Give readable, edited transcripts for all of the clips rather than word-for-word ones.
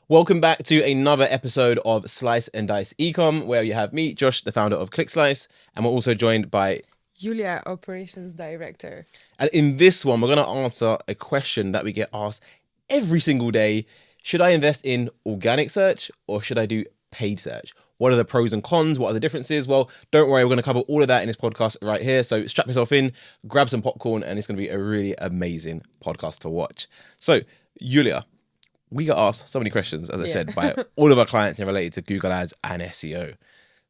Welcome back to another episode of Slice and Dice Ecom, where you have me, Josh, the founder of ClickSlice, and we're also joined by Julia, Operations Director. And in this one, we're going to answer a question that we get asked every single day. Should I invest in organic search or should I do paid search? What are the pros and cons? What are the differences? Well, don't worry, we're going to cover all of that in this podcast right here. So strap yourself in, grab some popcorn, and it's going to be a really amazing podcast to watch. So, Julia, we got asked so many questions, as I said, by all of our clients in related to Google Ads and SEO.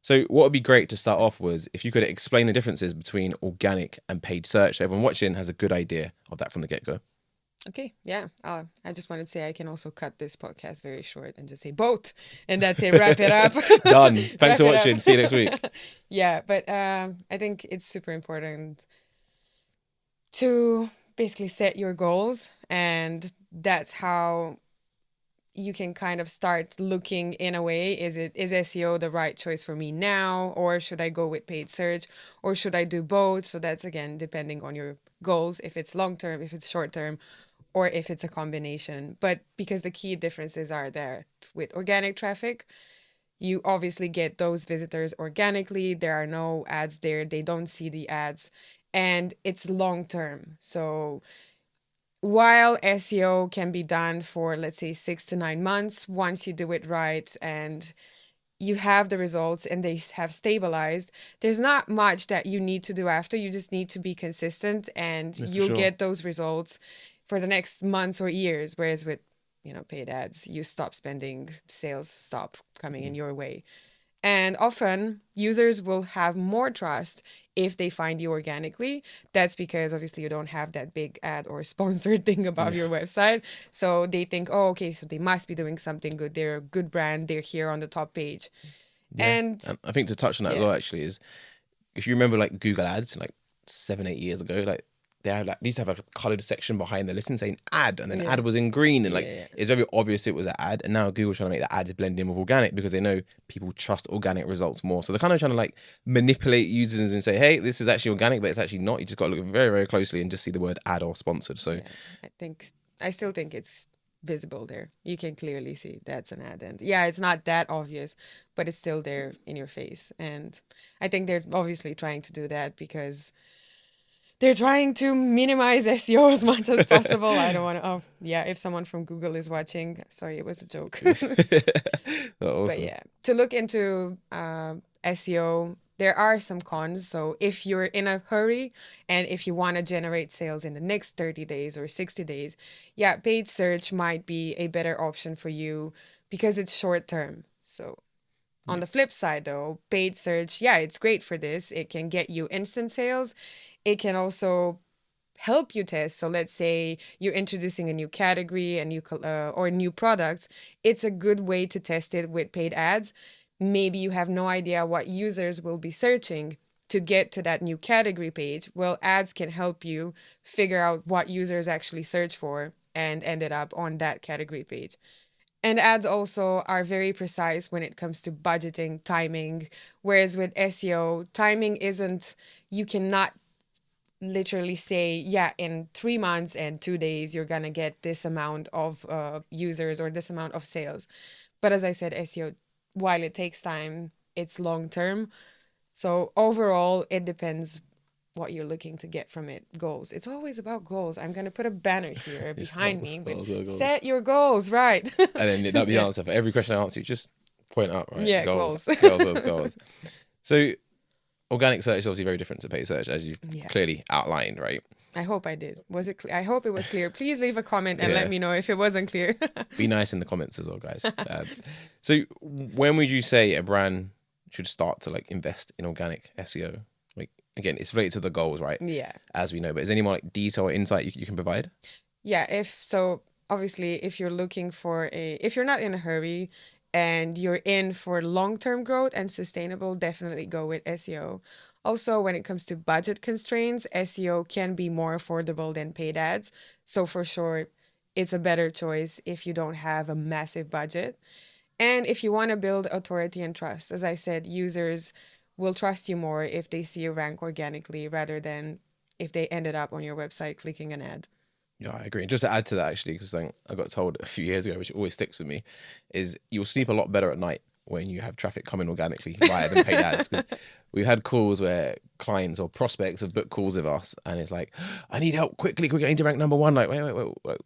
So what would be great to start off was if you could explain the differences between organic and paid search. So everyone watching has a good idea of that from the get-go. Okay, yeah. I just wanted to say I can also cut this podcast very short and just say both, and that's it. Wrap it up. Done. Thanks for watching. See you next week. Yeah, but I think it's super important to basically set your goals, and that's how you can kind of start looking in a way, is SEO the right choice for me now, or should I go with paid search, or should I do both? So that's again depending on your goals, if it's long term, if it's short term, or if it's a combination. But because the key differences are there with organic traffic, you obviously get those visitors organically. There are no ads there, they don't see the ads, and it's long term. So while SEO can be done for, let's say, 6 to 9 months, once you do it right and you have the results and they have stabilized, there's not much that you need to do after. You just need to be consistent and you'll get those results for the next months or years. Whereas with, paid ads, you stop spending, sales stop coming in your way. And often users will have more trust if they find you organically. That's because obviously you don't have that big ad or sponsored thing above your website. So they think, oh, okay, so they must be doing something good. They're a good brand. They're here on the top page. Yeah. And I think to touch on that as well, actually, is if you remember like Google Ads like 7-8 years ago, like they used to have a coloured section behind the listing saying ad, and then ad was in green, and it's very obvious it was an ad. And now Google's trying to make the ads blend in with organic because they know people trust organic results more. So they're kind of trying to like manipulate users and say, hey, this is actually organic, but it's actually not. You just got to look very, very closely and just see the word ad or sponsored. So I still think it's visible there. You can clearly see that's an ad, and it's not that obvious, but it's still there in your face. And I think they're obviously trying to do that because they're trying to minimize SEO as much as possible. I don't want to. If someone from Google is watching, sorry, it was a joke. Awesome. But to look into SEO, there are some cons. So if you're in a hurry and if you want to generate sales in the next 30 days or 60 days, paid search might be a better option for you because it's short term. So on the flip side, though, paid search, it's great for this. It can get you instant sales. It can also help you test. So let's say you're introducing a new category, or new products. It's a good way to test it with paid ads. Maybe you have no idea what users will be searching to get to that new category page. Well, ads can help you figure out what users actually search for and ended up on that category page. And ads also are very precise when it comes to budgeting, timing. Whereas with SEO, timing isn't, you cannot literally say, in 3 months and 2 days, you're going to get this amount of users or this amount of sales. But as I said, SEO, while it takes time, it's long term. So overall, it depends what you're looking to get from it. Goals. It's always about goals. I'm going to put a banner here behind me. Goals. Set your goals, right? And then that'll be the answer for every question I answer. You just point out, right? Yeah, goals. So organic search is obviously very different to paid search, as you've clearly outlined, right? I hope I did. Was it clear? I hope it was clear. Please leave a comment and let me know if it wasn't clear. Be nice in the comments as well, guys. So when would you say a brand should start to like invest in organic SEO? Like, again, it's related to the goals, right? Yeah. As we know, but is there any more like detail or insight you can provide? Yeah. Obviously, if you're looking for if you're not in a hurry and you're in for long-term growth and sustainable, definitely go with SEO. Also, when it comes to budget constraints, SEO can be more affordable than paid ads. So for sure, it's a better choice if you don't have a massive budget. And if you want to build authority and trust, as I said, users will trust you more if they see you rank organically rather than if they ended up on your website clicking an ad. Yeah, I agree. And just to add to that, actually, because something I got told a few years ago, which always sticks with me, is you'll sleep a lot better at night when you have traffic coming organically via than paid ads. Because we've had calls where clients or prospects have booked calls with us, and it's like, I need help quickly, quickly. I need to rank number one. Like, wait.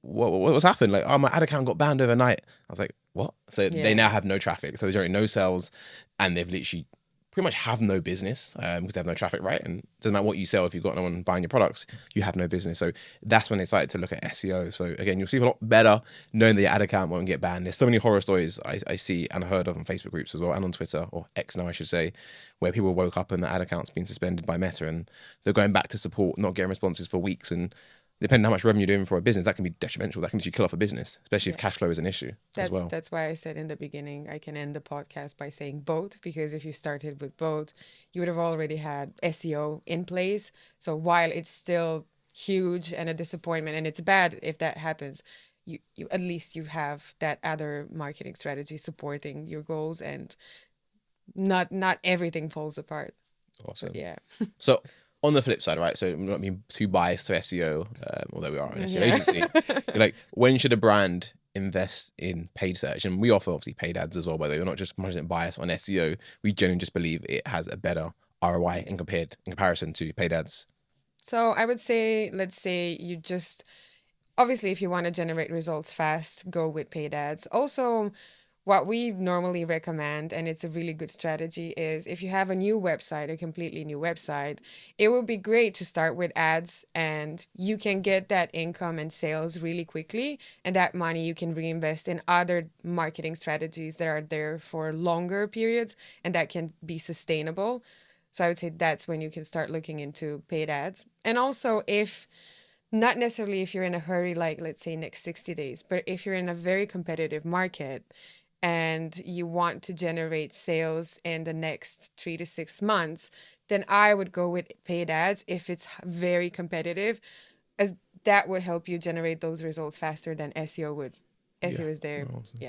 What's happened? Like, oh, my ad account got banned overnight. I was like, what? So they now have no traffic. So there's already no sales, and they've literally pretty much have no business because they have no traffic, right? And it doesn't matter what you sell, if you've got no one buying your products, you have no business. So that's when they started to look at SEO. So again, you'll see a lot better knowing that your ad account won't get banned. There's so many horror stories I see and heard of on Facebook groups as well, and on Twitter, or X now I should say, where people woke up and the ad account's been suspended by Meta, and they're going back to support, not getting responses for weeks. And depending on how much revenue you're doing for a business, that can be detrimental. That can actually kill off a business, especially if cash flow is an issue as well. That's why I said in the beginning, I can end the podcast by saying both, because if you started with both, you would have already had SEO in place. So while it's still huge and a disappointment, and it's bad if that happens, you at least you have that other marketing strategy supporting your goals, and not everything falls apart. Awesome. But yeah. So on the flip side, right? So I'm not being too biased to SEO, although we are an SEO agency. Like, when should a brand invest in paid search? And we offer obviously paid ads as well, by the way. We're not just 100% biased on SEO. We genuinely just believe it has a better ROI in comparison to paid ads. So I would say, let's say you just, obviously, if you want to generate results fast, go with paid ads. Also, what we normally recommend, and it's a really good strategy, is if you have a new website, a completely new website, it would be great to start with ads, and you can get that income and sales really quickly. And that money you can reinvest in other marketing strategies that are there for longer periods and that can be sustainable. So I would say that's when you can start looking into paid ads. And also, if not necessarily if you're in a hurry, like let's say next 60 days, but if you're in a very competitive market and you want to generate sales in the next 3 to 6 months, then I would go with paid ads if it's very competitive, as that would help you generate those results faster than SEO would. SEO is there, Awesome.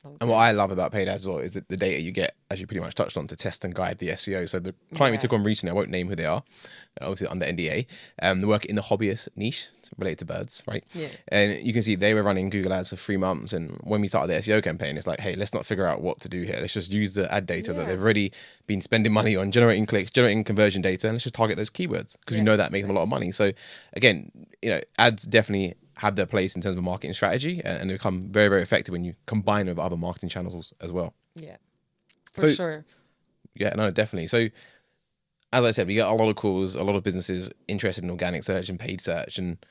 long And what term. I love about paid ads as well is that the data you get, as you pretty much touched on, to test and guide the SEO. So the client we took on recently, I won't name who they are, obviously under NDA. They work in the hobbyist niche, related to birds, right? Yeah. And you can see they were running Google ads for 3 months. And when we started the SEO campaign, it's like, hey, let's not figure out what to do here. Let's just use the ad data that they've already been spending money on, generating clicks, generating conversion data, and let's just target those keywords because we know that makes them a lot of money. So again, ads definitely have their place in terms of a marketing strategy, and they become very, very effective when you combine with other marketing channels as well. Yeah, for sure. Yeah, no, definitely. So as I said, we get a lot of calls, a lot of businesses interested in organic search and paid search, and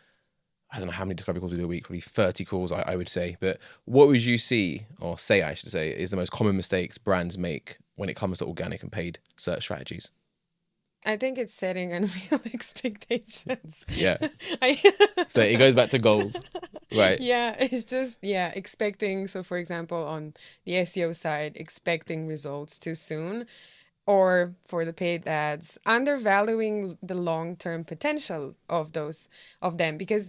I don't know how many discovery calls we do a week, probably 30 calls, I would say. But what would you see, or say I should say, is the most common mistakes brands make when it comes to organic and paid search strategies? I think it's setting unreal expectations. Yeah. So it goes back to goals, right? Yeah, it's just, expecting. So, for example, on the SEO side, expecting results too soon, or for the paid ads, undervaluing the long-term potential of them, because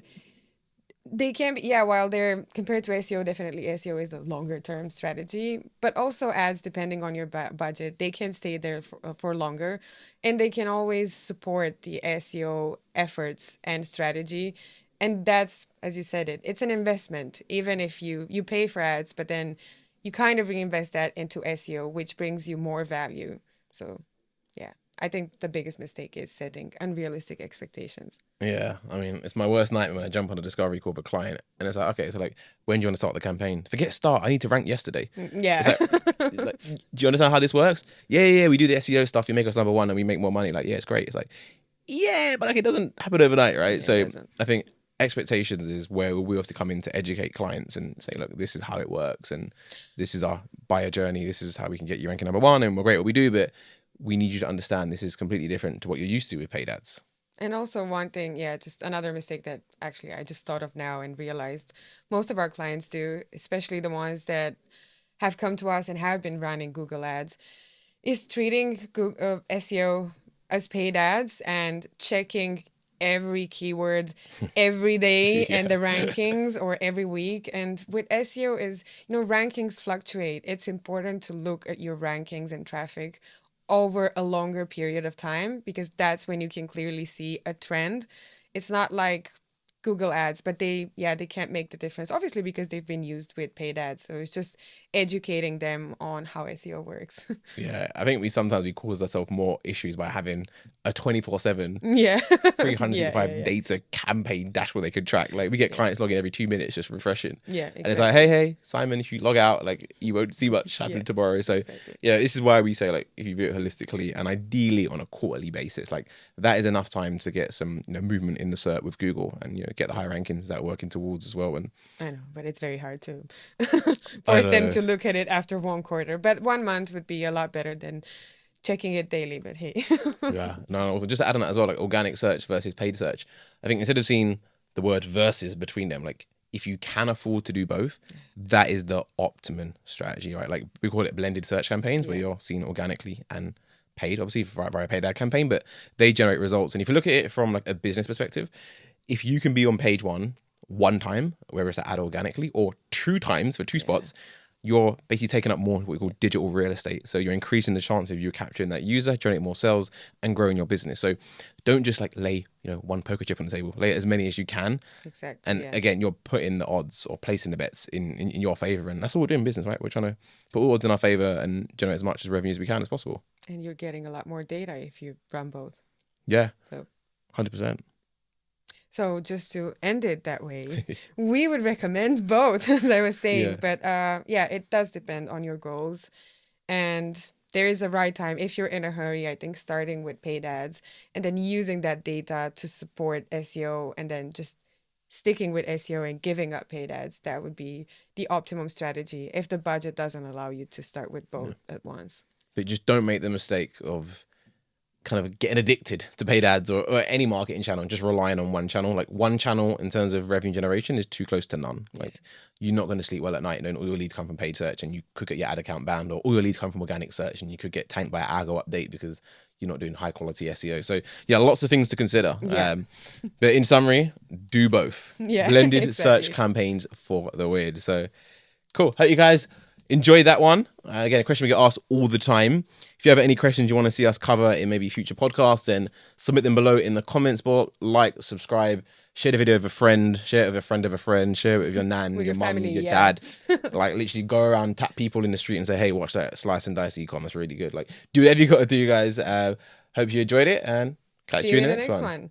they can be, while they're compared to SEO, definitely SEO is a longer term strategy, but also ads, depending on your budget, they can stay there for longer, and they can always support the SEO efforts and strategy. And that's, as you said, it's an investment, even if you pay for ads, but then you kind of reinvest that into SEO, which brings you more value. So, yeah. I think the biggest mistake is setting unrealistic expectations. Yeah, I mean, it's my worst nightmare when I jump on a discovery call with a client and it's like, okay, so like, when do you want to start the campaign? Forget start. I need to rank yesterday. Yeah. It's like, do you understand how this works? Yeah. We do the SEO stuff. You make us number one and we make more money. Like, yeah, it's great. It's like, yeah, but like it doesn't happen overnight, right? Yeah, So I think expectations is where we obviously come in to educate clients and say, look, this is how it works and this is our buyer journey. This is how we can get you ranking number one, and we're great at what we do, but we need you to understand this is completely different to what you're used to with paid ads. And also one thing, just another mistake that actually I just thought of now and realized most of our clients do, especially the ones that have come to us and have been running Google ads, is treating Google, SEO as paid ads and checking every keyword every day and the rankings, or every week. And with SEO is, rankings fluctuate. It's important to look at your rankings and traffic over a longer period of time, because that's when you can clearly see a trend. It's not like Google ads, but they can't make the difference, obviously, because they've been used with paid ads. So it's just educating them on how SEO works. Yeah, I think we cause ourselves more issues by having a 24/7, Yeah. 365 data campaign dashboard they could track. Like we get clients logging every 2 minutes, just refreshing. Yeah, exactly. And it's like, hey, Simon, if you log out, like you won't see much happen tomorrow. So yeah, this is why we say, like, if you view it holistically and ideally on a quarterly basis, like that is enough time to get some, you know, movement in the SERP with Google and, you know, get the high rankings that we're working towards as well. And I know, but it's very hard to force them to look at it after 1 quarter. But 1 month would be a lot better than checking it daily. But hey. Yeah, no, also just to add on that as well, like organic search versus paid search. I think instead of seeing the word versus between them, like if you can afford to do both, that is the optimum strategy, right? Like we call it blended search campaigns, where you're seen organically and paid, obviously via a paid ad campaign, but they generate results. And if you look at it from like a business perspective, if you can be on page one time, whether it's an ad organically, or 2 times for 2 spots, you're basically taking up more what we call digital real estate. So you're increasing the chance of you capturing that user, generating more sales, and growing your business. So don't just like lay, you know, one poker chip on the table. Lay as many as you can. Exactly. And again, you're putting the odds or placing the bets in your favor. And that's all we're doing in business, right? We're trying to put all odds in our favor and generate as much as revenue as we can as possible. And you're getting a lot more data if you run both. Yeah. So 100%. So just to end it that way, we would recommend both, as I was saying. But it does depend on your goals. And there is a right time. If you're in a hurry, I think starting with paid ads and then using that data to support SEO and then just sticking with SEO and giving up paid ads, that would be the optimum strategy if the budget doesn't allow you to start with both at once. But just don't make the mistake of kind of getting addicted to paid ads or any marketing channel and just relying on one channel. Like one channel in terms of revenue generation is too close to none. Like you're not going to sleep well at night knowing all your leads come from paid search and you could get your ad account banned, or all your leads come from organic search and you could get tanked by an algo update because you're not doing high quality SEO. So yeah, lots of things to consider. But in summary, do both. Blended search campaigns for the weird. So cool. Hope you guys enjoyed that one. Again, a question we get asked all the time. If you have any questions you want to see us cover in maybe future podcasts, then submit them below in the comments box. Like, subscribe, share the video with a friend, share it with a friend of a friend, share it with your nan, your mum, your dad. Like literally go around, tap people in the street and say, hey, watch that Slice and Dice Ecom. It's really good. Like do whatever you got to do, guys. Hope you enjoyed it and catch you in the next one.